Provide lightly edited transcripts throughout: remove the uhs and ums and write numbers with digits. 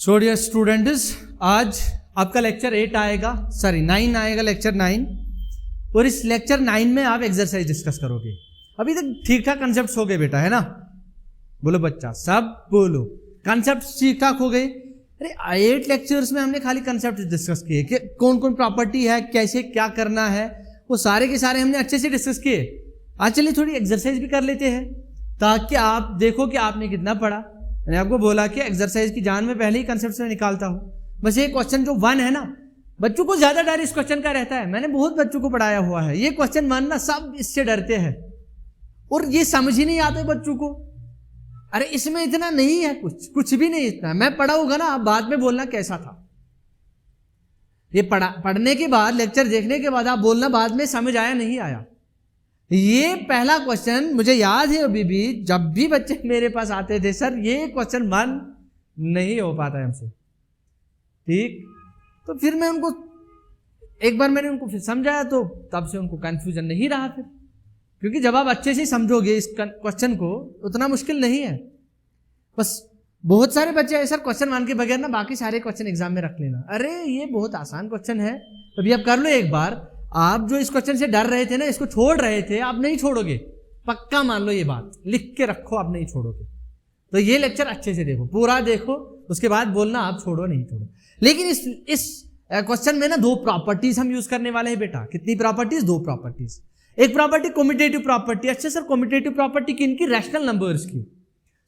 So dear students, आज आपका lecture 9 आएगा, लेक्चर 9। और इस लेक्चर 9 में आप एक्सरसाइज डिस्कस करोगे। अभी तक ठीक ठाक कंसेप्ट हो गए बेटा, है ना? बोलो बच्चा, सब बोलो। कंसेप्ट ठीक ठाक हो गए। अरे 8 लेक्चर्स में हमने खाली कंसेप्ट डिस्कस किए कि कौन कौन प्रॉपर्टी है, कैसे क्या करना है, वो सारे के सारे हमने अच्छे से डिस्कस किए। आज चलिए थोड़ी एक्सरसाइज भी कर लेते हैं ताकि आप देखो कि आपने कितना पढ़ा। मैंने आपको बोला कि एक्सरसाइज की जान में पहले ही कंसेप्ट में निकालता हूं। बस ये क्वेश्चन जो 1 है ना, बच्चों को ज्यादा डर इस क्वेश्चन का रहता है। मैंने बहुत बच्चों को पढ़ाया हुआ है। ये क्वेश्चन 1 ना सब इससे डरते हैं और ये समझ ही नहीं आता बच्चों को। अरे इसमें इतना नहीं है, कुछ भी नहीं इतना। मैं पढ़ा होगा ना, आप बाद में बोलना कैसा था। ये पढ़ने के बाद, लेक्चर देखने के बाद आप बोलना बाद में समझ आया नहीं आया। ये पहला क्वेश्चन मुझे याद है अभी भी, जब भी बच्चे मेरे पास आते थे, सर ये क्वेश्चन 1 नहीं हो पाता है हमसे, ठीक। तो फिर मैं उनको एक बार मैंने उनको फिर समझाया, तो तब से उनको कंफ्यूजन नहीं रहा फिर, क्योंकि जब आप अच्छे से समझोगे इस क्वेश्चन को, उतना मुश्किल नहीं है। बस बहुत सारे बच्चे ऐसा क्वेश्चन 1 के बगैर ना बाकी सारे क्वेश्चन एग्जाम में रख लेना। अरे ये बहुत आसान क्वेश्चन है, अभी आप कर लो एक बार। आप जो इस क्वेश्चन से डर रहे थे ना, इसको छोड़ रहे थे, आप नहीं छोड़ोगे, पक्का मान लो। ये बात लिख के रखो, आप नहीं छोड़ोगे। तो ये लेक्चर अच्छे से देखो, पूरा देखो, उसके बाद बोलना आप छोड़ो नहीं छोड़ो। लेकिन इस क्वेश्चन में ना 2 प्रॉपर्टीज हम यूज करने वाले हैं बेटा। कितनी प्रॉपर्टीज? 2 प्रॉपर्टीज। एक प्रॉपर्टी कम्यूटेटिव प्रॉपर्टी। अच्छा सर, कम्यूटेटिव प्रॉपर्टी किनकी? रैशनल नंबर्स की।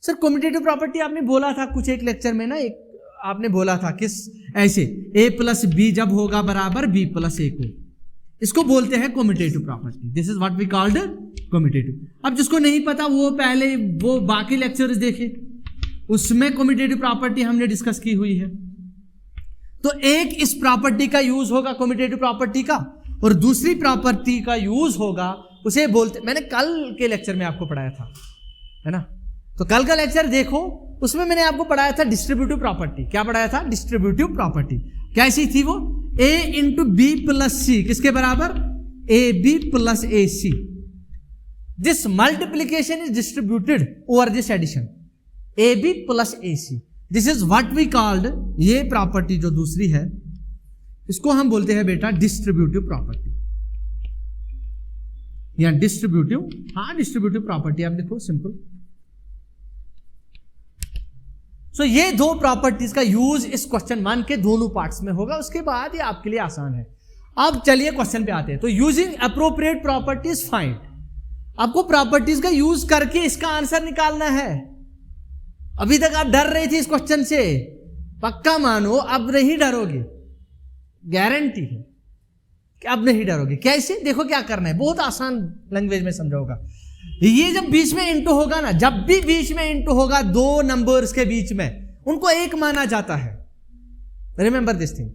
सर कम्यूटेटिव प्रॉपर्टी आपने बोला था कुछ एक लेक्चर में ना, एक आपने बोला था किस ऐसे, a+b जब होगा बराबर b+a को, इसको बोलते हैं commutative property. This is what we called commutative. अब जिसको नहीं पता वो पहले वो बाकी लेक्चर्स देखे, उसमें कम्यूटेटिव प्रॉपर्टी हमने डिस्कस की हुई है। तो एक इस प्रॉपर्टी का यूज होगा कम्यूटेटिव प्रॉपर्टी का, और दूसरी प्रॉपर्टी का यूज होगा, उसे बोलते, मैंने कल के लेक्चर में आपको पढ़ाया था, है ना? तो कल का लेक्चर देखो, उसमें मैंने आपको पढ़ाया था डिस्ट्रीब्यूटिव प्रॉपर्टी। क्या पढ़ाया था? Distributive property. कैसी थी वो? a into B plus C किसके बराबर? ab+ac। This multiplication is distributed over this addition, ab+ac। This is what we called, ये प्रॉपर्टी जो दूसरी है, इसको हम बोलते हैं बेटा डिस्ट्रीब्यूटिव प्रॉपर्टी या डिस्ट्रीब्यूटिव, हाँ डिस्ट्रीब्यूटिव प्रॉपर्टी आप लिखो, सिंपल। सो ये 2 प्रॉपर्टीज का यूज इस क्वेश्चन 1 के दोनों पार्ट्स में होगा। उसके बाद ये आपके लिए आसान है। अब चलिए क्वेश्चन पे आते हैं। तो यूजिंग अप्रोप्रिएट प्रॉपर्टीज फाइंड, आपको प्रॉपर्टीज का यूज करके इसका आंसर निकालना है। अभी तक आप डर रहे थे इस क्वेश्चन से, पक्का मानो अब नहीं डरोगे, गारंटी है कि अब नहीं डरोगे। कैसे? देखो क्या करना है, बहुत आसान लैंग्वेज में समझाऊंगा। ये जब बीच में इंटू होगा ना, जब भी बीच में इंटू होगा 2 नंबर्स के बीच में, उनको एक माना जाता है। Remember this thing.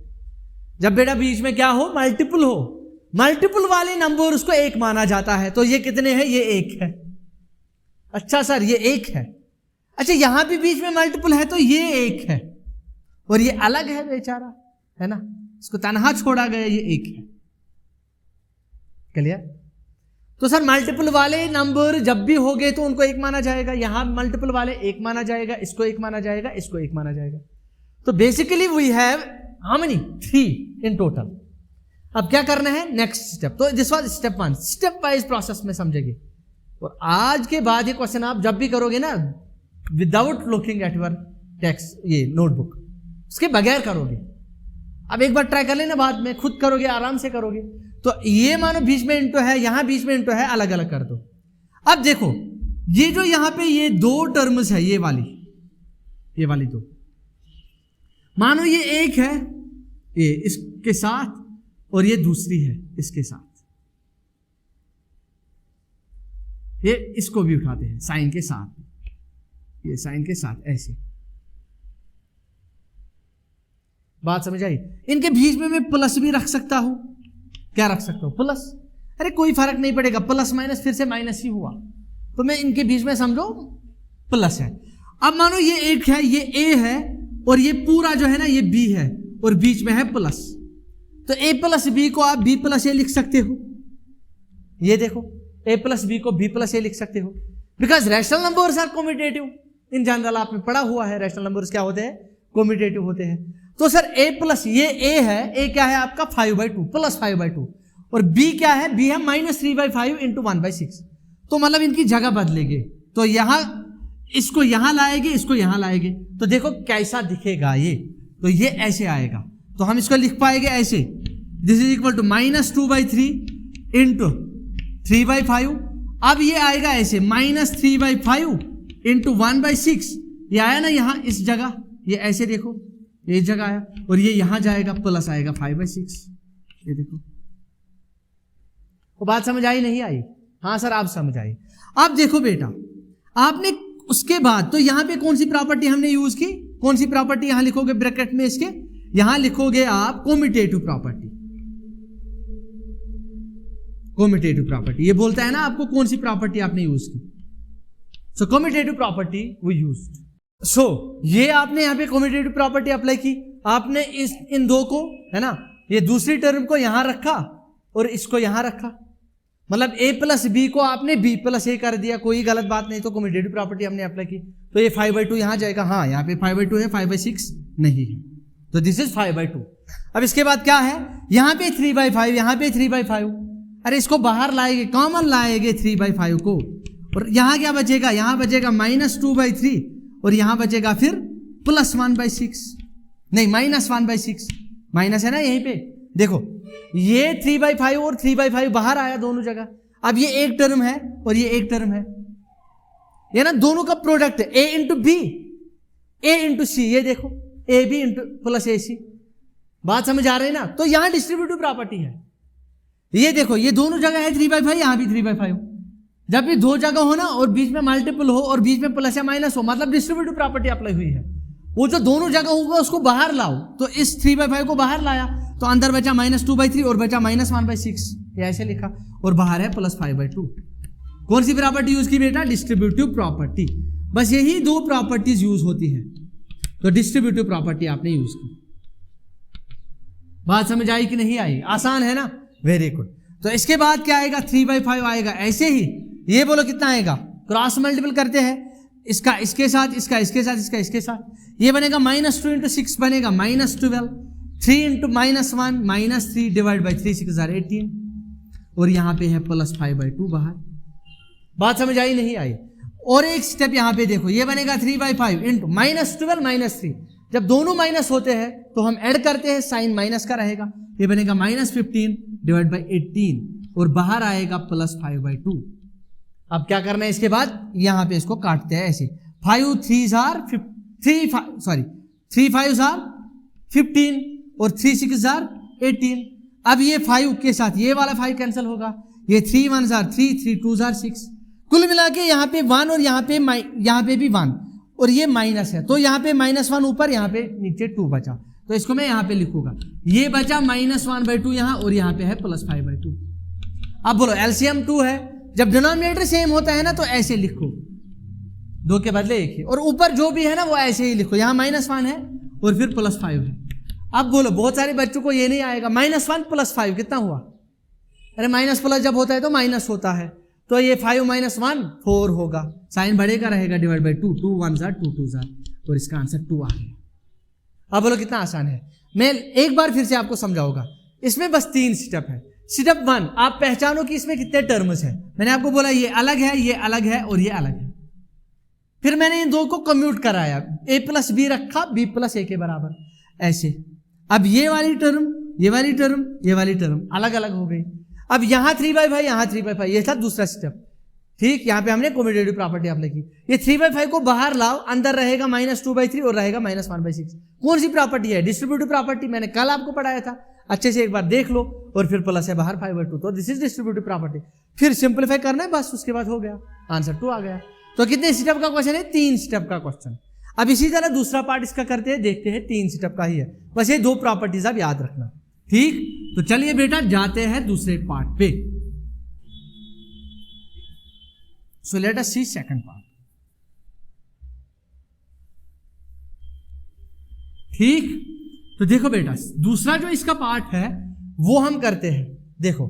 जब बेटा बीच में क्या हो? मल्टीपल हो, मल्टीपल वाले नंबर उसको एक माना जाता है। तो ये कितने हैं? ये 1 है। अच्छा सर ये 1 है। अच्छा यहां भी बीच में मल्टीपल है, तो ये 1 है और ये अलग है बेचारा, है ना? इसको तनहा छोड़ा गया, ये 1 है। क्लियर? तो सर मल्टीपल वाले नंबर जब भी हो गए तो उनको 1 माना जाएगा। यहां मल्टीपल वाले 1 माना जाएगा, इसको 1 माना जाएगा, इसको 1 माना जाएगा। तो basically we have how many? 3 in total. अब क्या करना है? Next step. तो this was step 1। Step wise process में समझेंगे। और आज के बाद ये क्वेश्चन आप जब भी करोगे ना, without looking at your text, ये नोटबुक, उसके बगैर करोगे। अब एक बार ट्राई कर लेना, बाद में खुद करोगे, आराम से करोगे। तो ये मानो बीच में इंटू है, यहां बीच में इंटू है, अलग अलग कर दो। अब देखो ये जो यहां पे ये 2 टर्म्स है, ये वाली 2, मानो ये 1 है ये इसके साथ, और ये दूसरी है इसके साथ। ये इसको भी उठाते हैं साइन के साथ, ये साइन के साथ ऐसे। बात समझ आई? इनके बीच में मैं प्लस भी रख सकता हूं। क्या रख सकता हूं? प्लस। अरे कोई फर्क नहीं पड़ेगा, प्लस माइनस फिर से माइनस ही हुआ, तो मैं इनके बीच में समझो प्लस है। अब मानो ये 1 है, ये a है, और ये पूरा जो है ना ये b है, और बीच में है प्लस। तो a+b को आप b+a लिख सकते हो। ये देखो a+b को b+a लिख सकते हो, because rational numbers are commutative. In general आपने पढ़ा हुआ है, रैशनल नंबर्स क्या होते हैं? कॉम्यूटेटिव होते हैं। तो सर a प्लस ये a है, a क्या है आपका 5/2 प्लस 5/2 और b क्या है, b है -3/5 इंटू 1/6। तो मतलब इनकी जगह बदलेंगे, तो यहां इसको यहां लाएंगे, इसको यहां लाएंगे, तो देखो कैसा दिखेगा ये, तो ये ऐसे आएगा। तो हम इसको लिख पाएंगे ऐसे, this is equal to -2/3 into 3/5। अब ये आएगा ऐसे -3/5 इंटू 1/6, ये आया ना यहाँ इस जगह, ये ऐसे देखो ये जगह आया और ये यहां जाएगा प्लस आएगा 5/6। ये देखो, वो बात समझ आई नहीं आई? हाँ सर आप समझ आई। अब देखो बेटा, आपने उसके बाद तो यहां पे कौन सी प्रॉपर्टी हमने यूज की, कौन सी प्रॉपर्टी यहां लिखोगे ब्रैकेट में इसके, यहां लिखोगे आप कॉम्यूटेटिव प्रॉपर्टी। कॉम्यूटेटिव प्रॉपर्टी ये बोलता है ना आपको कौन सी प्रॉपर्टी आपने यूज की। सो कॉम्यूटेटिव प्रॉपर्टी वी यूज्ड। सो ये आपने यहां पे कॉम्यूटेटिव प्रॉपर्टी अप्लाई की, आपने इन दो को है ना, ये दूसरी टर्म को यहां रखा और इसको यहां रखा, मतलब a प्लस बी को आपने b प्लस a कर दिया, कोई गलत बात नहीं। तो कॉम्यूटेटिव प्रॉपर्टी हमने अप्लाई की, तो ये 5/2 यहां जाएगा, हाँ यहाँ पे 5/2 है, 5/6 नहीं है, तो दिस इज 5/2। अब इसके बाद क्या है, यहाँ पे 3/5, यहाँ पे 3/5, अरे इसको बाहर लाएंगे, कॉमन लाएंगे 3/5 को, और यहाँ क्या बचेगा, यहाँ बचेगा -2/3 और यहाँ बचेगा फिर +1/6, नहीं -1/6, माइनस है ना यहीं पे, देखो ये 3/5 और 3/5 बाहर आया दोनों जगह। अब ये एक टर्म है और ये एक टर्म है, ये ना दोनों का प्रोडक्ट है, a into B, a into C, ये देखो a b into plus A C, बात समझ आ रही है ना। तो यहां डिस्ट्रीब्यूटिव प्रॉपर्टी है, ये देखो ये दोनों जगह है 3/5, यहां भी 3/5, जब भी दो जगह हो ना और बीच में मल्टीपल हो और बीच में प्लस या माइनस हो, मतलब डिस्ट्रीब्यूटिव प्रॉपर्टी अप्लाई हुई है। वो जो दोनों जगह होगा उसको बाहर लाओ, तो इस 3/5 को बाहर लाया तो अंदर बचा -2/3 और बचा -1/6, ये ऐसे लिखा, और बाहर है +5/2। कौन सी प्रॉपर्टी यूज की बेटा, डिस्ट्रीब्यूटिव प्रॉपर्टी। बस यही दो प्रॉपर्टीज यूज होती है, तो डिस्ट्रीब्यूटिव प्रॉपर्टी आपने यूज की। बात समझ आई कि नहीं आई? आसान है ना, वेरी गुड। तो इसके बाद क्या आएगा, 3/5 आएगा, ऐसे ही ये बोलो कितना आएगा, क्रॉस मल्टीपल करते हैं, इसका इसके साथ, इसका इसके साथ, इसका इसके साथ, ये बनेगा -2 इंटू 6 बनेगा -12, 3 इंटू -1 -3 डिवाइड बाई 3 6 18, और यहां पे है +5/2 बाहर। बात समझ आई नहीं आई? और एक स्टेप यहां पे देखो, ये बनेगा 3/5 इंटू -12 -3, जब दोनों माइनस होते हैं तो हम ऐड करते हैं, साइन माइनस का रहेगा, ये बनेगा -15 डिवाइड बाई 18 और बाहर आएगा +5/2। अब क्या करना है इसके बाद, यहां पे इसको काटते हैं ऐसे, 5 3 5 15 और 3 6 18। अब ये 5 के साथ ये वाला 5 कैंसिल होगा, ये 3 1 3 3 2 6, कुल मिला के यहाँ पे 1 और यहाँ पे भी 1 और ये माइनस है, तो यहाँ पे -1 ऊपर, यहाँ पे नीचे 2 बचा, तो इसको मैं यहाँ पे लिखूंगा, ये बचा -1/2 यहाँ और यहाँ पे है +5/2। अब बोलो एलसीएम 2 है, जब डिनोमिनेटर सेम होता है ना तो ऐसे लिखो, 2 के बदले 1 है, और ऊपर जो भी है ना वो ऐसे ही लिखो, यहाँ -1 है और फिर +5 है। अब बोलो बहुत सारे बच्चों को ये नहीं आएगा, -1 + 5 कितना हुआ, अरे माइनस प्लस जब होता है तो माइनस होता है, तो ये 5 - 1 4 होगा, साइन बढ़ेगा रहेगा, डिवाइड बाई 2, 2 1 2 2 और इसका आंसर 2 आ गया। अब बोलो कितना आसान है, मैं एक बार फिर से आपको समझाऊंगा, इसमें बस 3 स्टेप है। स्टेप 1 आप पहचानो कि इसमें कितने टर्म्स हैं, मैंने आपको बोला ये अलग है, ये अलग है और ये अलग है, फिर मैंने इन दो को कम्यूट कराया, a + b रखा, b + a के बराबर ऐसे। अब ये वाली टर्म, ये वाली टर्म, ये वाली टर्म अलग अलग हो गई। अब यहां 3/5, यहां 3/5, ये था दूसरा स्टेप, ठीक। यहां पे हमने कम्यूटेटिव प्रॉपर्टी अप्लाई की, ये 3/5 को बाहर लाओ, अंदर रहेगा -2/3 और रहेगा -1/6। कौन सी प्रॉपर्टी है, डिस्ट्रीब्यूटिव प्रॉपर्टी, मैंने कल आपको पढ़ाया था, अच्छे से एक बार देख लो, और फिर प्लस है बाहर 5/2, तो दिस इज डिस्ट्रीब्यूटिव प्रॉपर्टी। फिर सिंपलीफाई करना है बस, उसके बाद हो गया, आंसर 2 आ गया। तो कितने स्टेप का क्वेश्चन है, 3 स्टेप का क्वेश्चन। अब इसी तरह दूसरा पार्ट इसका करते हैं, देखते हैं, 3 स्टेप का ही है, बस ये 2 प्रॉपर्टीज आप याद रखना, ठीक। तो चलिए बेटा जाते हैं दूसरे पार्ट पे। सो लेट अस सी सेकंड पार्ट, ठीक। तो देखो बेटा दूसरा जो इसका पार्ट है वो हम करते हैं, देखो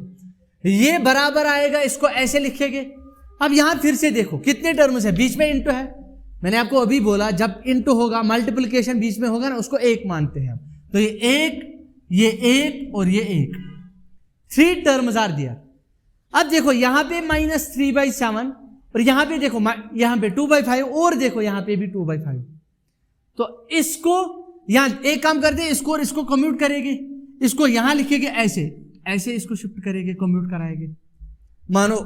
ये बराबर आएगा, इसको ऐसे लिखेंगे। अब यहां फिर से देखो कितने टर्म्स है, बीच में इंटू है, मैंने आपको अभी बोला जब इनटू होगा, मल्टीप्लिकेशन बीच में होगा ना, उसको एक मानते हैं हम। तो ये एक और ये एक, 3 टर्म्स आर दिया। अब देखो यहां पे -3/7 और यहां पे देखो यहां पे 2/5 और देखो यहां पे भी 2/5। तो इसको यहां एक काम करते हैं, इसको और इसको कम्यूट करेंगे, इसको यहां लिखेंगे ऐसे ऐसे, इसको शिफ्ट करेंगे, कम्यूट कराएंगे। मानो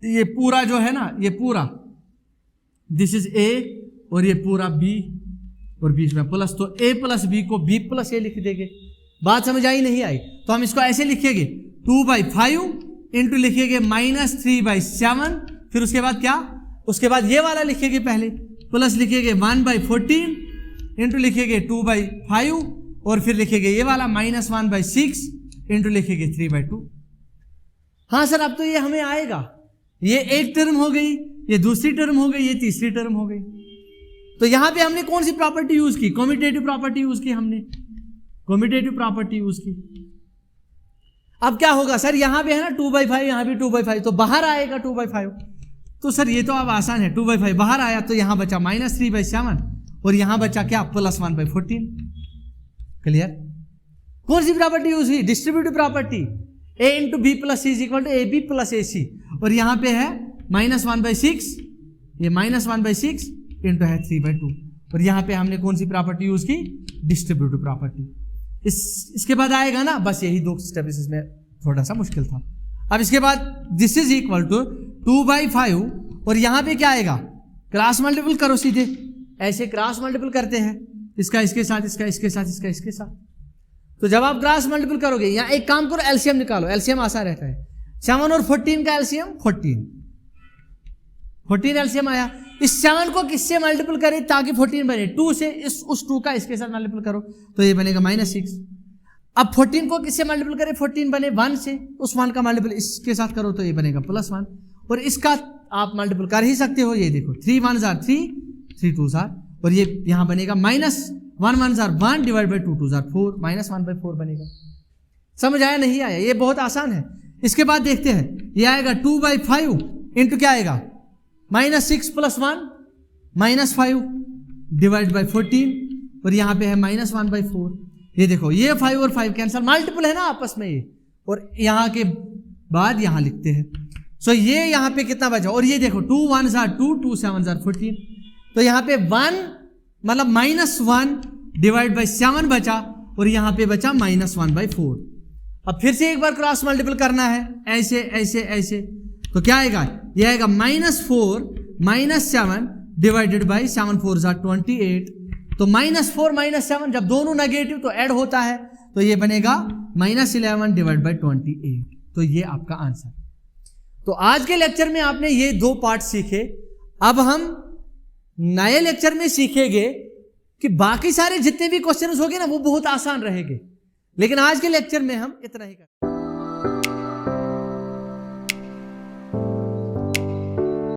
ये पूरा जो है ना, ये पूरा दिस इज ए और ये पूरा बी और बीच में प्लस, तो ए प्लस बी को बी प्लस ए लिख देंगे। बात समझ आई नहीं आई? तो हम इसको ऐसे लिखेंगे 2/5 इंटू लिखेंगे -3/7, फिर उसके बाद क्या, उसके बाद ये वाला लिखेंगे पहले, प्लस लिखेंगे 1/14 इंटू लिखेंगे 2/5 और फिर लिखेंगे ये वाला -1/6 इंटू लिखेंगे 3/2। हाँ सर अब तो ये हमें आएगा, ये एक टर्म हो गई, ये दूसरी टर्म हो गई, ये तीसरी टर्म हो गई। तो यहां पे हमने कौन सी प्रॉपर्टी यूज की? कम्यूटेटिव प्रॉपर्टी यूज की हमने, कम्यूटेटिव प्रॉपर्टी यूज की। अब क्या होगा सर, यहां पे है ना 2/5, यहां भी 2/5, तो बाहर आएगा 2/5। तो सर ये तो अब आसान है, 2/5 बाहर आया तो यहां बचा -3/7 और यहां बचा क्या, +1/14। क्लियर? कौन सी प्रॉपर्टी यूज हुई? Distributive property, a into B plus C is equal to A B plus A C, और यहां पे है -1/6, ये -1/6 इंटू है 3/2, और यहां पे हमने कौन सी प्रॉपर्टी यूज की? Distributive property. इसके बाद आएगा ना, बस यही 2 स्टेप, इसमें थोड़ा सा मुश्किल था। अब इसके बाद दिस इज इक्वल टू 2/5 और यहां पे क्या आएगा, क्रॉस मल्टीपल करो सीधे, ऐसे क्रॉस मल्टीपल करते हैं, इसका इसके साथ, इसका इसके साथ, इसका इसके साथ। तो जब आप क्रॉस मल्टीपल करोगे, यहां एक काम करो, एलसीएम निकालो, एलसीएम आसान रहता है। 7 और 14 का एलसीएम 14 एलसीएम आया। इस 7 को किससे मल्टीपल करें ताकि 14 बने? 2 से, उस 2 का इसके साथ मल्टीपल करो तो ये बनेगा -6। अब 14 को किससे मल्टीपल करें 14 बने? 1 से, उस 1 का मल्टीपल इसके साथ करो तो ये बनेगा +1, और इसका आप मल्टीपल कर ही सकते हो। ये देखो 3 1s are 3, 3 2s are, और ये यहां बनेगा -1 1s are 1 divide by 2 2s are 4, -1/4 बनेगा। समझ आया नहीं आया? ये बहुत आसान है। इसके बाद देखते हैं, ये आएगा 2/5 इंटू क्या आएगा, -6 + 1 -5 डिवाइड बाई 14, और यहां पे है -1/4। ये देखो ये 5 और 5 कैंसिल, मल्टीपल है ना आपस में ये, और यहां के बाद यहां लिखते हैं। सो ये यहां पे कितना बचा, और ये देखो 2 1s are 2, 2 7s are 14, तो यहां पे 1 मतलब -1 डिवाइड बाई 7 बचा, और यहां पे बचा -1/4। अब फिर से एक बार क्रॉस मल्टीपल करना है, ऐसे ऐसे ऐसे, तो क्या आएगा, ये आएगा -4 -7 डिवाइडेड बाई 7 4s are 28, तो -4 -7 जब दोनों नेगेटिव तो ऐड होता है, तो ये बनेगा -11 डिवाइड बाई 28। तो ये आपका आंसर। तो आज के लेक्चर में आपने ये 2 पार्ट सीखे। अब हम नए लेक्चर में सीखेंगे कि बाकी सारे जितने भी क्वेश्चंस होंगे ना वो बहुत आसान रहेंगे, लेकिन आज के लेक्चर में हम इतना ही करेंगे।